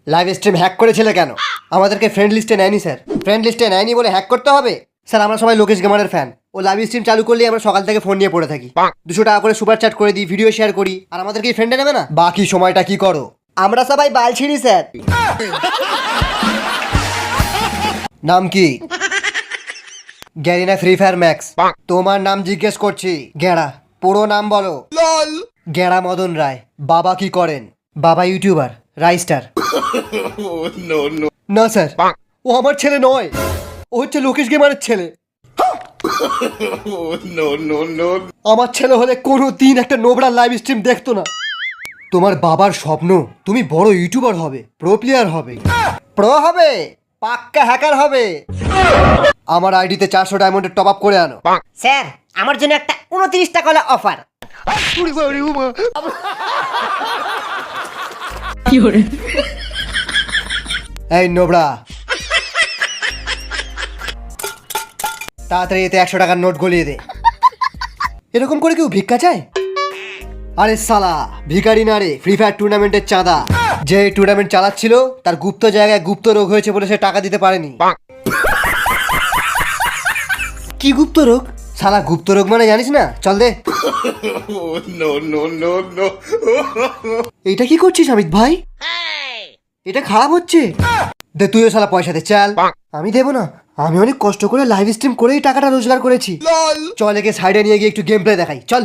Live stream hack করেছিলে কেন? আমাদেরকে ফ্রেন্ড লিস্টে নেয়নি স্যার। ফ্রেন্ড লিস্টে নেয়নি বলে হ্যাক করতে হবে? স্যার আমরা সবাই লোকেশ গেমারের ফ্যান। ও লাইভ স্ট্রিম চালু করলেই আমরা সকাল থেকে ফোন নিয়ে পড়ে থাকি। 200 টাকা করে সুপার চ্যাট করে দিই, ভিডিও শেয়ার করি, আর আমাদেরকে ফ্রেন্ডে নেবে না? বাকি সময়টা কি করো? আমরা সবাই বাল ছিঁড়ি স্যার। নাম কি? Garena free fire max. তোমার নাম জিজ্ঞেস করছি। গেঁড়া, পুরো নাম বলো। গেঁড়া মদন রায়। বাবা কি করেন? বাবা ইউটিউবার, রাইস্টার। না স্যার, ও আমার ছেলে নয়, ও হচ্ছে লোকেশ গেমারের ছেলে। আমার ছেলে হলে কোনো দিন একটা নোবরা লাইভ স্ট্রিম দেখতো না। তোমার বাবার স্বপ্ন তুমি বড় ইউটিউবার হবে, প্রো প্লেয়ার হবে। প্রো হবে? পাক্কা হ্যাকার হবে। আমার আইডিতে 400 ডায়মন্ডের টপ আপ করে আনো। স্যার আমার জন্য একটা 29 টাকা অফার। এই নোবরা, তাড়াতাড়ি এতে 100 টাকার নোট গলিয়ে দে। এরকম করে কেউ ভিক্ষা চায়? আরে সালা, ভিখারি না রে, ফ্রি ফায়ার টুর্নামেন্টের চাঁদা। যে টুর্নামেন্ট চালাচ্ছিল তার গুপ্ত জায়গায় গুপ্ত রোগ হয়েছে বলে সে টাকা দিতে পারেনি। কি গুপ্ত রোগ? সালা গুপ্ত রোগ মানে জানিস না? চল দে। এইটা কি করছিস অমিত ভাই? এটা খারাপ হচ্ছে। দে তুইও সালা পয়সা দে, চাল। আমি দেবো না, আমি অনেক কষ্ট করে লাইভ স্ট্রিম করেই টাকাটা রোজগার করেছি। চল একে সাইডে নিয়ে গিয়ে একটু গেম প্লে দেখাই, চল।